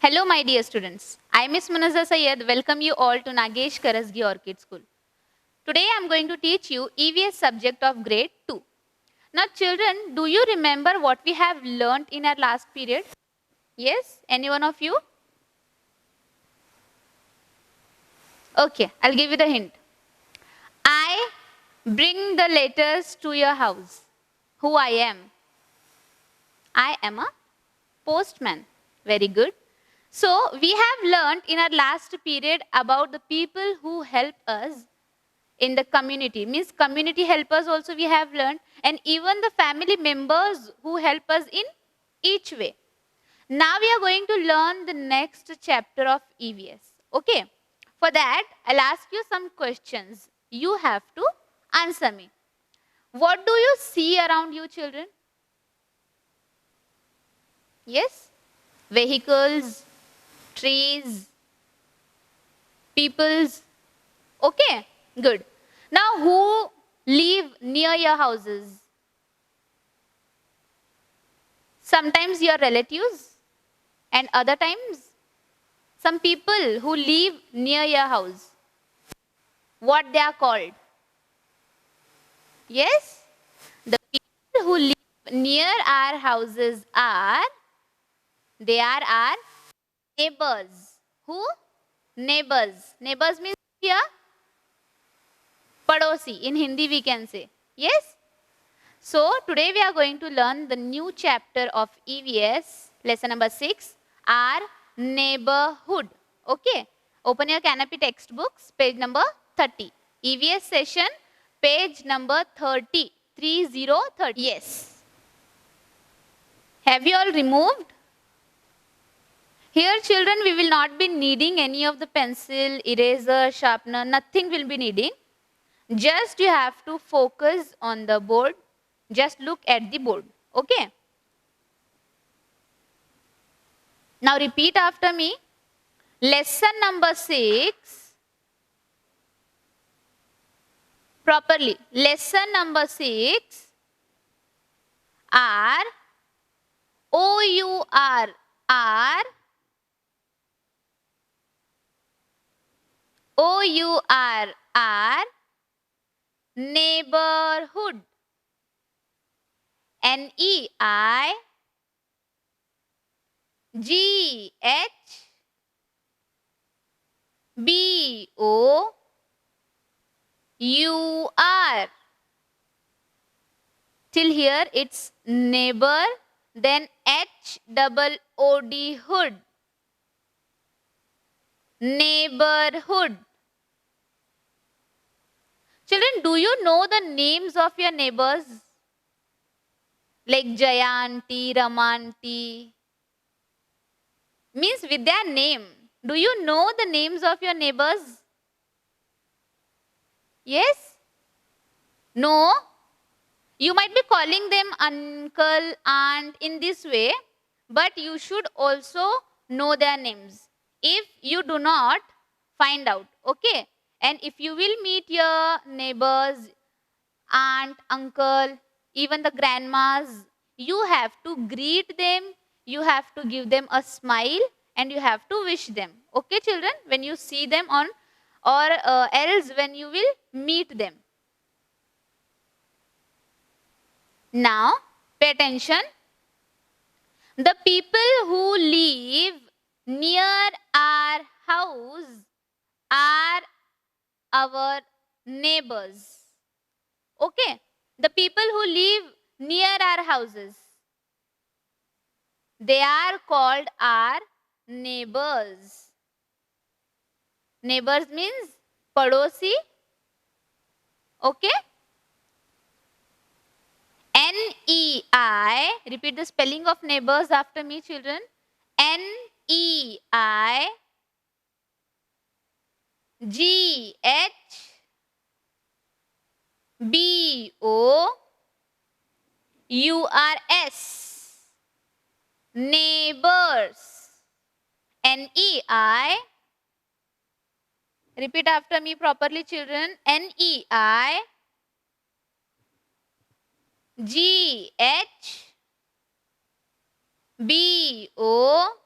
Hello, my dear students. I, Miss Munazza Sayed, welcome you all to Nagesh Karasgi Orchid School. Today I am going to teach you EVS subject of grade 2. Now, children, do you remember what we have learnt in our last period? Yes? Any one of you? Okay, I'll give you the hint. I bring the letters to your house. Who I am? I am a postman. Very good. So, we have learnt in our last period about the people who help us in the community. Means community helpers also we have learned, and even the family members who help us in each way. Now we are going to learn the next chapter of EVS. Okay. For that, I'll ask you some questions. You have to answer me. What do you see around you, children? Yes? Vehicles, trees, peoples. Okay, good. Now, who live near your houses? Sometimes your relatives, and other times some people who live near your house. What they are called? Yes? The people who live near our houses they are our neighbors. Who? Neighbors. Neighbors means here padosi. In Hindi we can say. Yes? So today we are going to learn the new chapter of EVS, lesson number 6, our neighborhood. Okay? Open your Canopy textbooks, page number 30. EVS session, page number 30. 3030. Yes. Have you all removed? Here children, we will not be needing any of the pencil, eraser, sharpener, nothing will be needing. Just you have to focus on the board. Just look at the board. Okay. Now repeat after me. Lesson number 6. Properly. Lesson number 6. R. O-U-R. R. O-U-R. R. Neighborhood. N-E-I. G-H. B-O-U-R. Till here it's neighbor, then H-double-O-D hood. Neighborhood. Children, do you know the names of your neighbors? Like Jayanti, Ramanti. Means with their name. Do you know the names of your neighbors? Yes? No? You might be calling them uncle, aunt in this way, but you should also know their names. If you do not, find out. Okay? And if you will meet your neighbors, aunt, uncle, even the grandmas, you have to greet them, you have to give them a smile, and you have to wish them. Okay, children? When you see them on, or else when you will meet them. Now, pay attention. The people who live near our house are our neighbors. Okay? The people who live near our houses, they are called our neighbors. Neighbors means padosi. Okay? N-E-I. Repeat the spelling of neighbors after me, children. N-E-I. G-H. B-O-U-R-S. Neighbors. N-E-I. Repeat after me properly, children. N-E-I. G-H. B-O-U-R-S.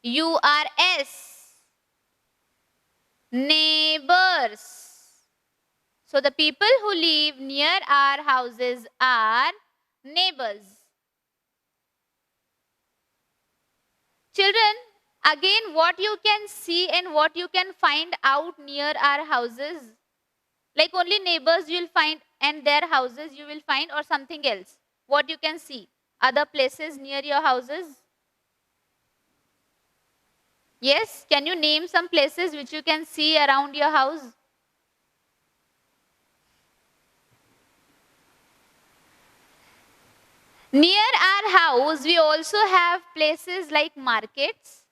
URS. Neighbors. So the people who live near our houses are neighbors. Children, again, what you can see and what you can find out near our houses? Like only neighbors you will find and their houses you will find, or something else? What you can see? Other places near your houses? Yes, can you name some places which you can see around your house? Near our house, we also have places like markets,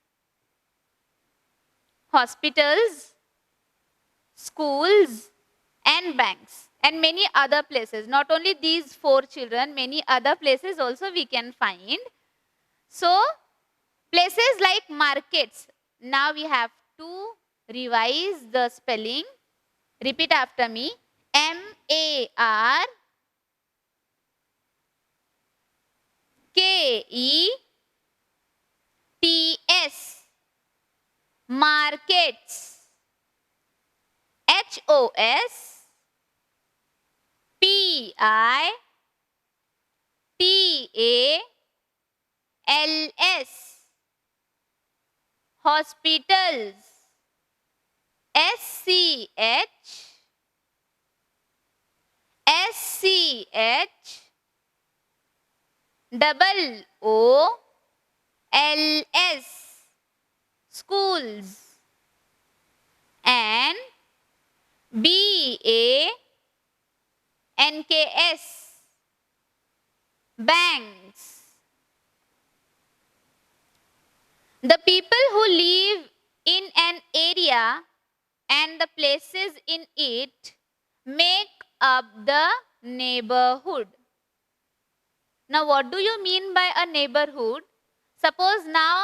hospitals, schools, and banks, and many other places. Not only these 4 children, many other places also we can find. So, places like markets. Now we have to revise the spelling. Repeat after me. MARKETS. Markets. HOSPITALS. Hospitals. SCHOOLS. Schools. And BANKS. Banks. The people who live in an area and the places in it make up the neighborhood. Now, what do you mean by a neighborhood? Suppose now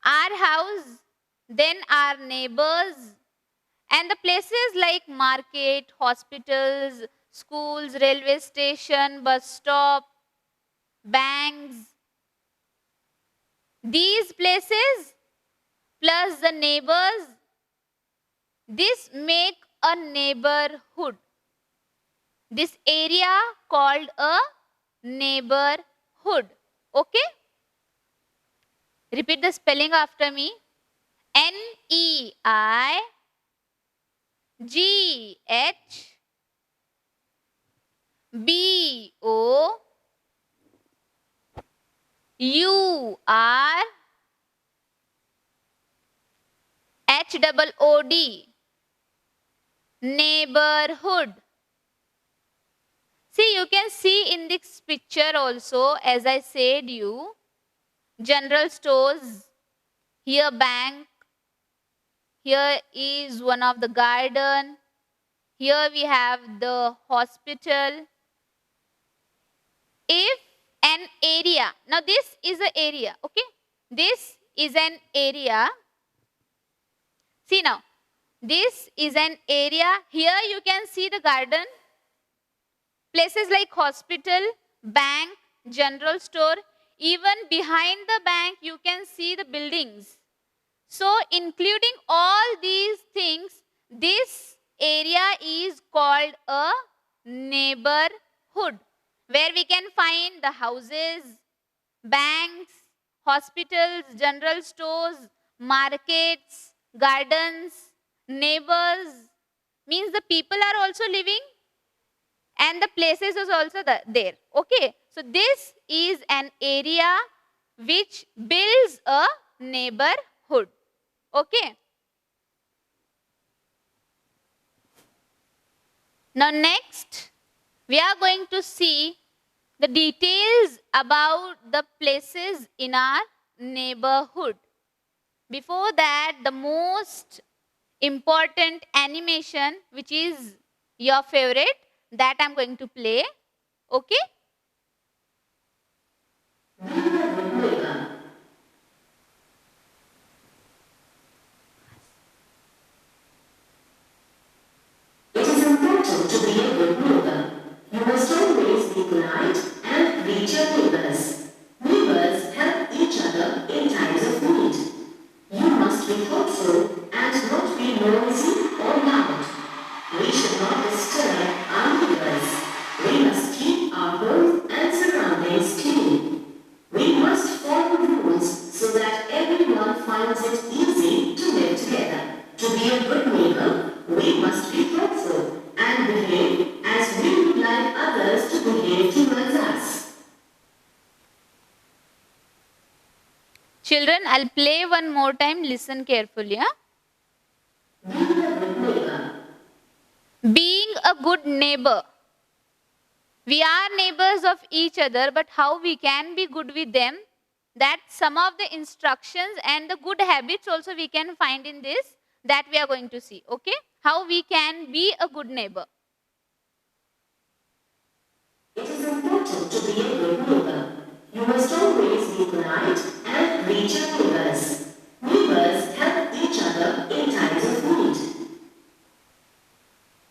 our house, then our neighbors, and the places like market, hospitals, schools, railway station, bus stop, banks. These places plus the neighbors, this make a neighborhood. This area called a neighborhood. Okay? Repeat the spelling after me. NEIGHBOURHOOD. Neighborhood. See, you can see in this picture also, as I said you, general stores, here bank, here is one of the garden, here we have the hospital. If an area, now this is an area, okay? This is an area. See now, this is an area. Here you can see the garden. Places like hospital, bank, general store. Even behind the bank, you can see the buildings. So, including all these things, this area is called a neighborhood, where we can find the houses, banks, hospitals, general stores, markets, gardens, neighbors. Means the people are also living and the places is also there. Okay. So this is an area which builds a neighborhood. Okay. Now next, we are going to see the details about the places in our neighborhood. Before that, the most important animation, which is your favorite, that I'm going to play. Okay? It is important to be a good neighbor. You must always be polite and greet your neighbors. Neighbors help each other in times of need. Children, I'll play one more time. Listen carefully. Huh? Being a good neighbor. Being a good neighbor. We are neighbors of each other, but how we can be good with them, that some of the instructions and the good habits also we can find in this, that we are going to see. Okay? How we can be a good neighbor. It is important to be a good neighbor. You must always be polite and greet your neighbors. Neighbors help each other in times of need.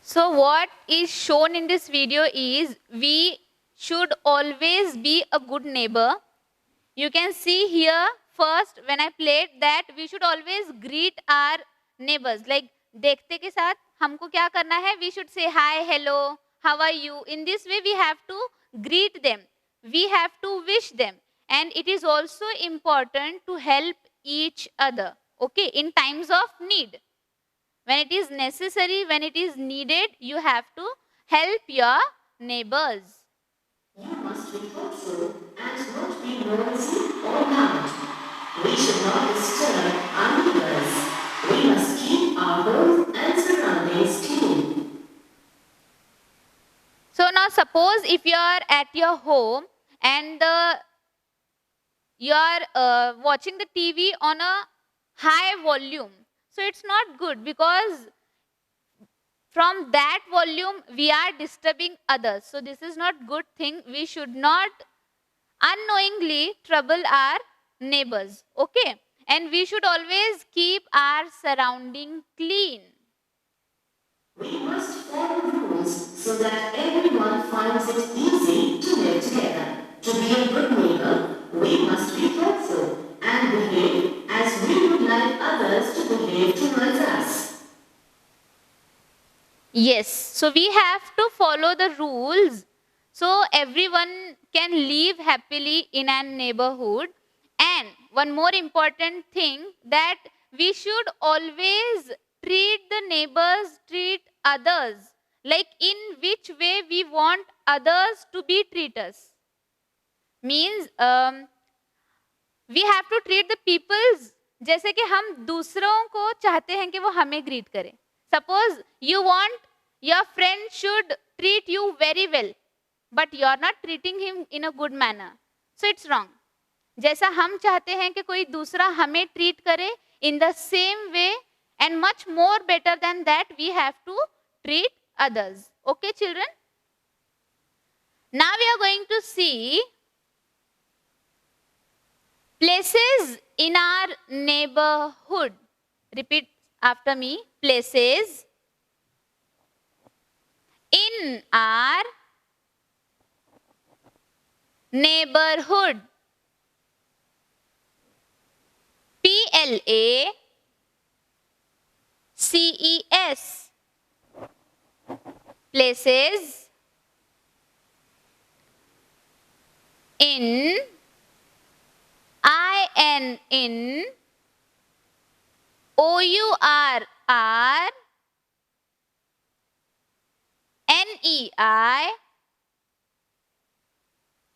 So what is shown in this video is we should always be a good neighbor. You can see here first when I played that we should always greet our neighbors. Like देखते के साथ हमको क्या करना है? We should say hi, hello, how are you? In this way we have to greet them. We have to wish them. And it is also important to help each other. Okay, in times of need. When it is necessary, when it is needed, you have to help your neighbors. You must be thoughtful and not be noisy or loud. We should not disturb our neighbors. We must keep our homes and surroundings clean. So now suppose if you are at your home and you are watching the TV on a high volume. So it's not good because from that volume we are disturbing others. So this is not good thing. We should not unknowingly trouble our neighbors. Okay? And we should always keep our surrounding clean. We must follow rules so that everyone finds it easy to live together. To be a good neighbor, we must be thoughtful and behave as we would like others to behave towards us. Yes, so we have to follow the rules so everyone can live happily in a neighborhood. And one more important thing, that we should always treat the neighbors, treat others, like in which way we want others to be treat us. Means we have to treat the peoples जैसे कि हम दूसरों को चाहते हैं कि वो हमें ग्रीट करें. Suppose you want your friend should treat you very well, but you are not treating him in a good manner. So it's wrong. जैसा हम चाहते हैं कि कोई दूसरा हमें ट्रीट करे, in the same way and much more better than that we have to treat others. Okay, children? Now we are going to see places in our neighborhood. Repeat after me. Places in our neighborhood. PLACES. Places in in OURR NEI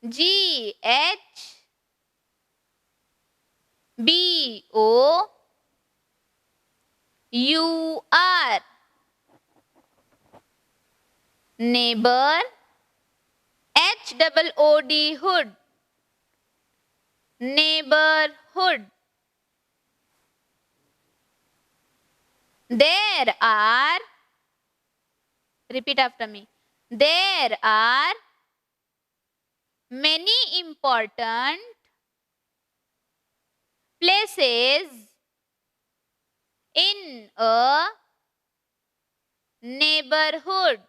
GH BO UR. Neighbor. HOOD hood. Neighborhood. There are, repeat after me, there are many important places in a neighborhood.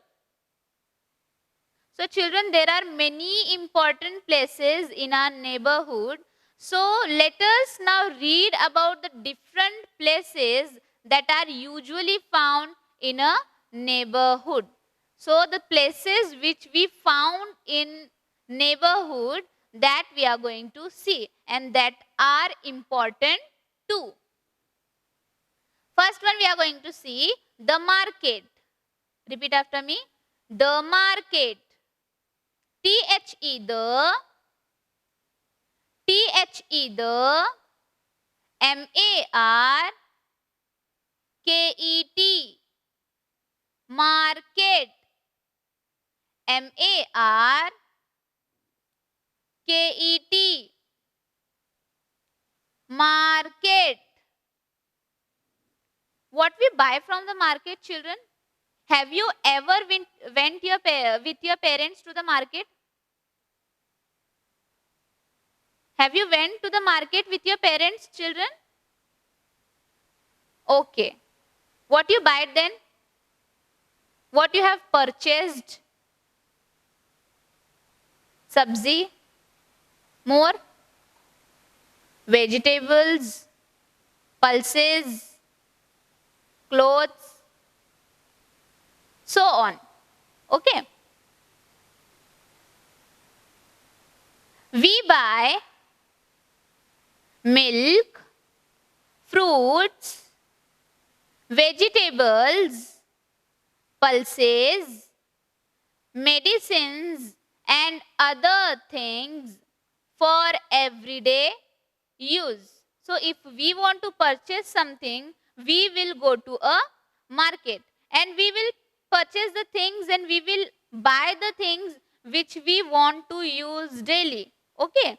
So children, there are many important places in our neighborhood. So let us now read about the different places that are usually found in a neighborhood. So the places which we found in neighborhood, that we are going to see, and that are important too. First one we are going to see the market. Repeat after me. The market. THE, the M-A-R-K-E-T. Market. M-A-R-K-E-T. Market. What we buy from the market, children? Have you ever went with your parents to the market? Have you went to the market with your parents, children? Okay. What you buy then? What you have purchased? Sabzi? More? Vegetables? Pulses? Clothes? So on. Okay. We buy milk, fruits, vegetables, pulses, medicines and other things for everyday use. So if we want to purchase something, we will go to a market and we will purchase the things and we will buy the things which we want to use daily. Okay,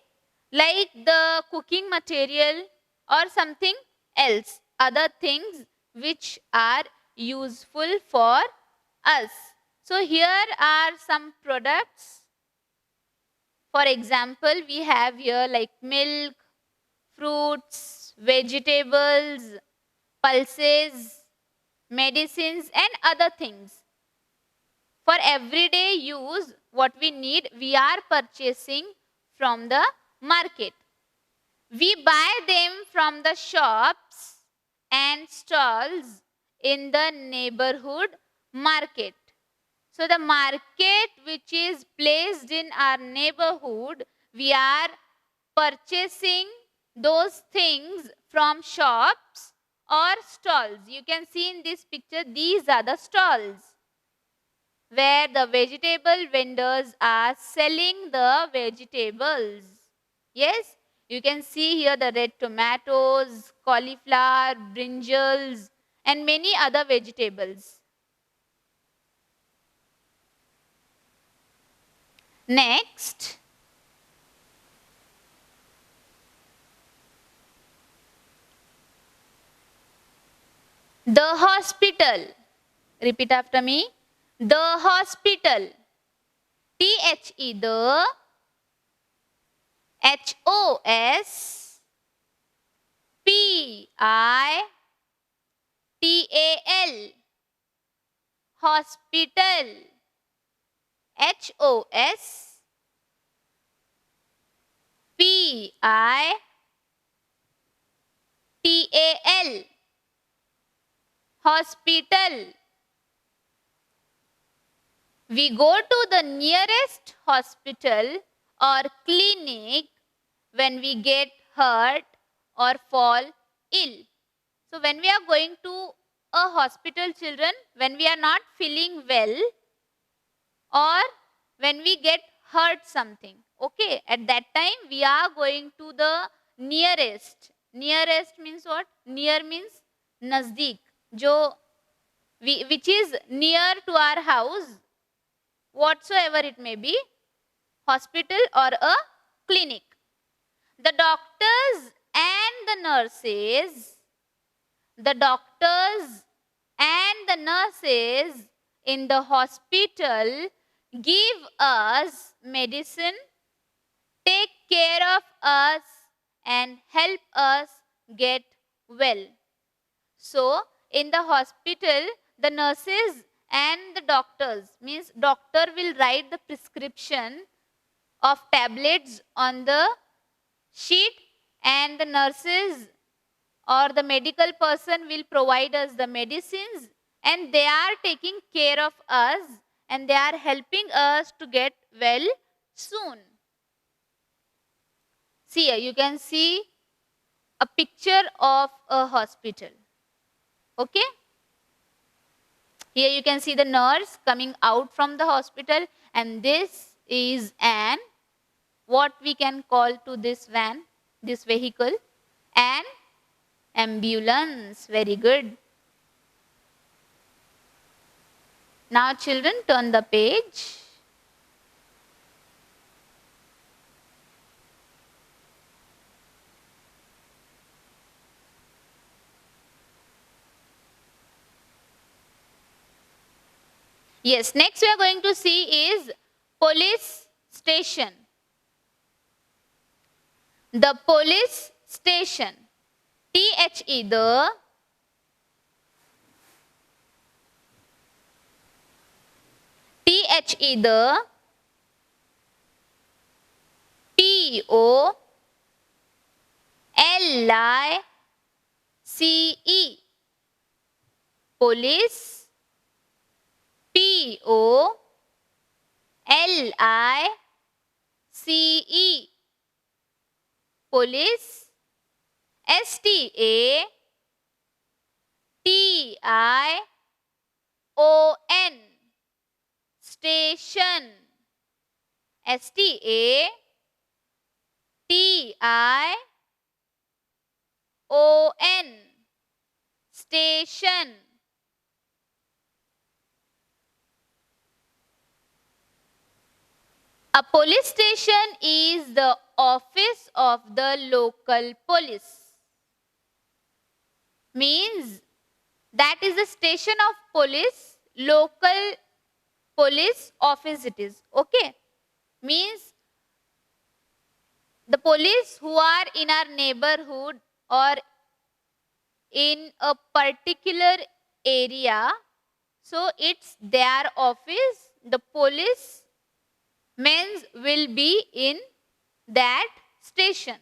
like the cooking material or something else, other things which are useful for us. So here are some products. For example, we have here like milk, fruits, vegetables, pulses, medicines and other things. For everyday use, what we need, we are purchasing from the market. We buy them from the shops and stalls in the neighborhood market. So the market which is placed in our neighborhood, we are purchasing those things from shops or stalls. You can see in this picture, these are the stalls where the vegetable vendors are selling the vegetables. Yes, you can see here the red tomatoes, cauliflower, brinjals and many other vegetables. Next, the hospital. Repeat after me. The hospital. T-H-E, the. H-O-S. P-I-T-A-L. Hospital. H-O-S. P-I-T-A-L. Hospital. We go to the nearest hospital or clinic when we get hurt or fall ill. So when we are going to a hospital, children, when we are not feeling well or when we get hurt something, okay, at that time we are going to the nearest. Nearest means what? Near means nazdik, which is near to our house, whatsoever it may be, hospital or a clinic. The doctors and the nurses in the hospital give us medicine, take care of us and help us get well. So in the hospital, the nurses and the doctors, means doctor will write the prescription of tablets on the sheet and the nurses or the medical person will provide us the medicines and they are taking care of us and they are helping us to get well soon. See here, you can see a picture of a hospital. Okay? Here you can see the nurse coming out from the hospital and this is an, what we can call to this van, this vehicle, and Ambulance. Very good. Now children, turn the page. Yes, next we are going to see is police station. The police station. THE, the. THE, the. POLICE. Police. POLICE. Police. STATION. Station. STATION. Station. A police station is the office of the local police. Means that is the station of police, local police office it is. Okay. Means the police who are in our neighborhood or in a particular area, so it's their office. The police men will be in that station.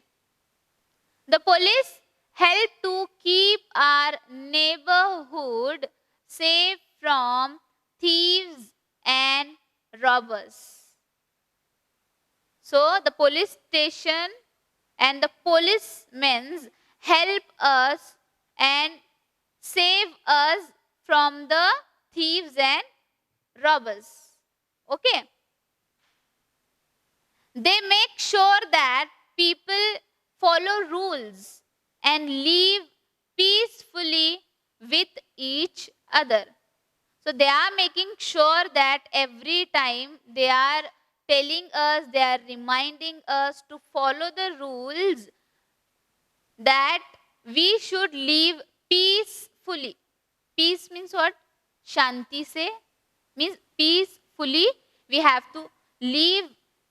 The police help to keep our neighborhood safe from thieves and robbers. So the police station and the policemen help us and save us from the thieves and robbers. Okay. They make sure that people follow rules and live peacefully with each other. So they are making sure that every time they are telling us, they are reminding us to follow the rules, that we should live peacefully. Peace means what? Shanti se means peacefully. We have to live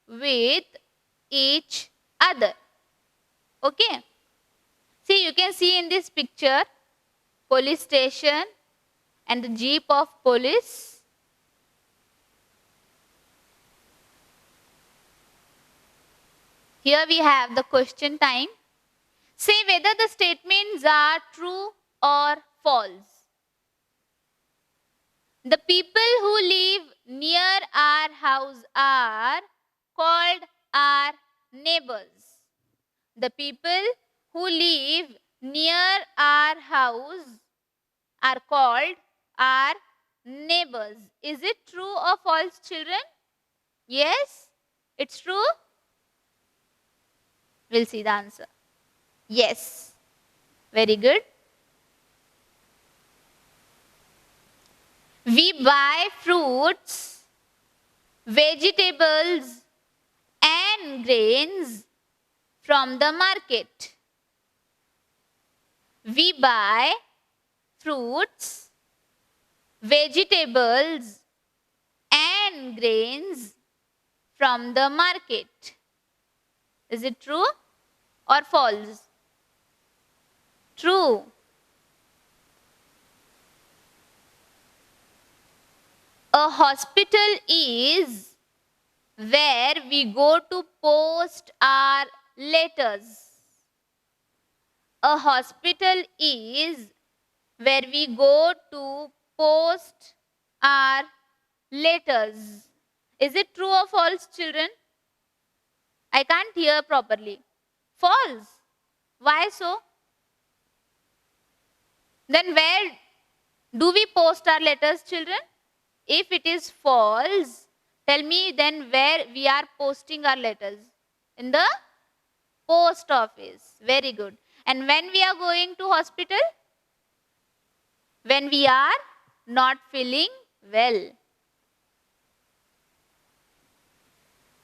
with each other. Okay. See, you can see in this picture police station and the jeep of police. Here we have the question time. Say whether the statements are true or false. The people who live near our house are called our neighbors. The people who live near our house are called our neighbors. Is it true or false, children? Yes, it's true. We'll see the answer. Yes, very good. We buy fruits, vegetables and grains from the market. We buy fruits, vegetables and grains from the market. Is it true or false? True. A hospital is where we go to post our letters. A hospital is where we go to post our letters. Is it true or false, children? I can't hear properly. False. Why so? Then where do we post our letters, children? If it is false, tell me then where we are posting our letters. In the post office. Very good. And when we are going to hospital? When we are not feeling well.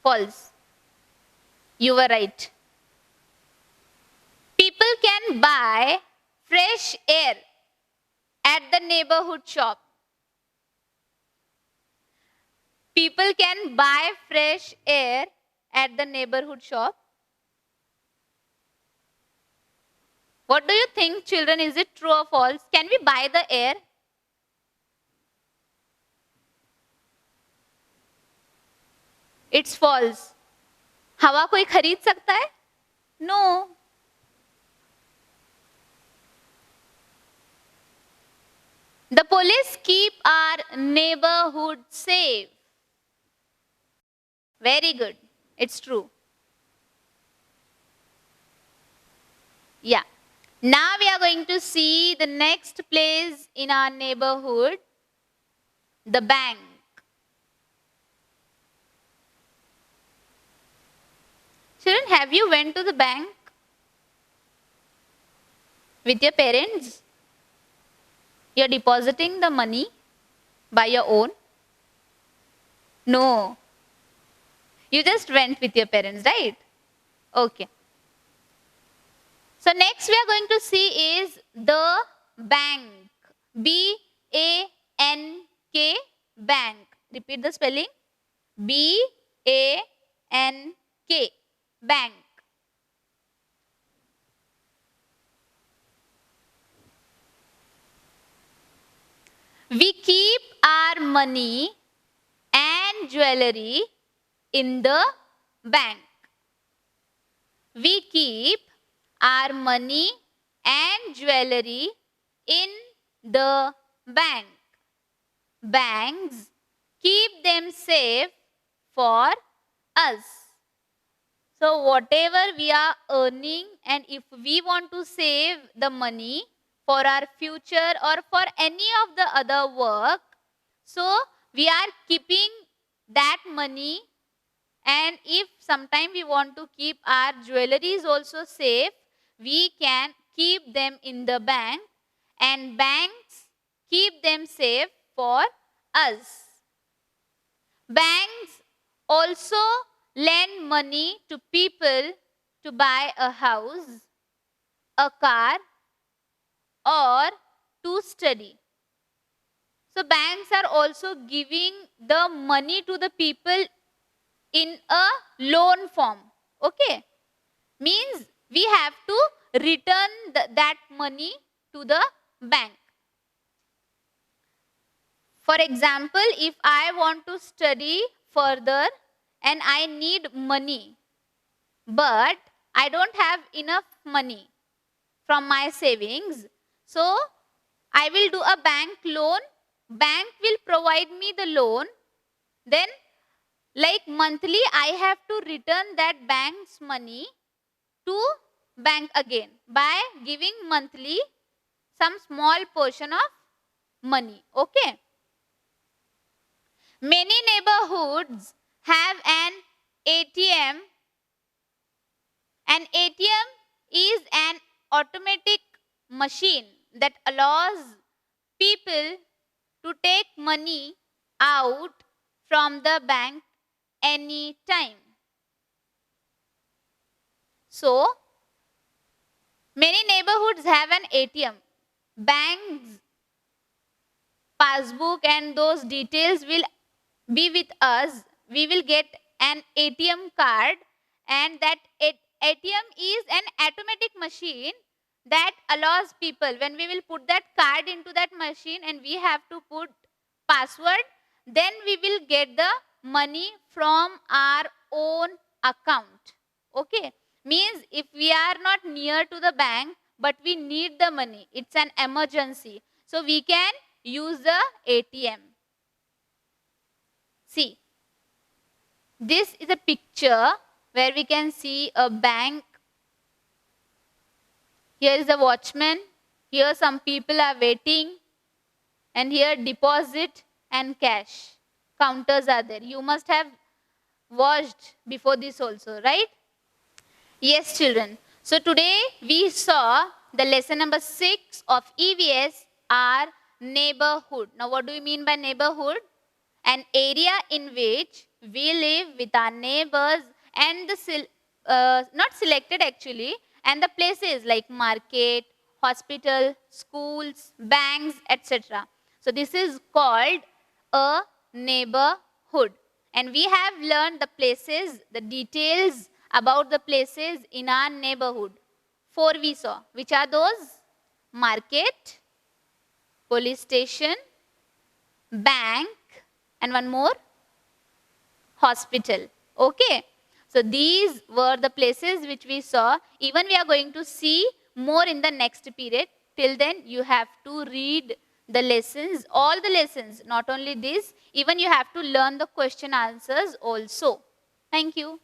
False. You were right. People can buy fresh air at the neighborhood shop. People can buy fresh air at the neighborhood shop. What do you think, children? Is it true or false? Can we buy the air? It's false. हवा कोई खरीद सकता है? No. The police keep our neighborhood safe. Very good. It's true. Yeah. Now we are going to see the next place in our neighborhood, the bank. Children, have you went to the bank with your parents? You are depositing the money by your own? No. You just went with your parents, right? Okay. So next we are going to see is the bank. B-A-N-K, bank. Repeat the spelling. B-A-N-K, bank. We keep our money and jewelry in the bank. We keep our money and jewelry in the bank. Banks keep them safe for us. So whatever we are earning, and if we want to save the money for our future or for any of the other work, so we are keeping that money. And if sometime we want to keep our jewelries also safe, we can keep them in the bank, and banks keep them safe for us. Banks also lend money to people to buy a house, a car, or to study. So banks are also giving the money to the people in a loan form. Okay? Means we have to return that money to the bank. For example, if I want to study further and I need money, but I don't have enough money from my savings, so I will do a bank loan. Bank will provide me the loan. Then like monthly I have to return that bank's money to bank again by giving monthly some small portion of money. Okay. Many neighborhoods have an ATM. An ATM is an automatic machine that allows people to take money out from the bank anytime. So, many neighborhoods have an ATM. Banks, passbook and those details will be with us. We will get an ATM card, and that ATM is an automatic machine that allows people, when we will put that card into that machine and we have to put password, then we will get the money from our own account. Okay? Means if we are not near to the bank but we need the money, it's an emergency, so we can use the ATM. See, this is a picture where we can see a bank. Here is a watchman. Here some people are waiting. And here deposit and cash counters are there. You must have watched before this also, right? Yes, children. So today we saw the lesson number 6 of EVS, our neighborhood. Now what do you mean by neighborhood? An area in which we live with our neighbors and the not selected actually, and the places like market, hospital, schools, banks, etc. So this is called a neighborhood. And we have learned the places, the details about the places in our neighborhood. 4 we saw. Which are those? Market, police station, bank, and one more, hospital. Okay. So these were the places which we saw. Even we are going to see more in the next period. Till then, you have to read the lessons, all the lessons, not only this, even you have to learn the question answers also. Thank you.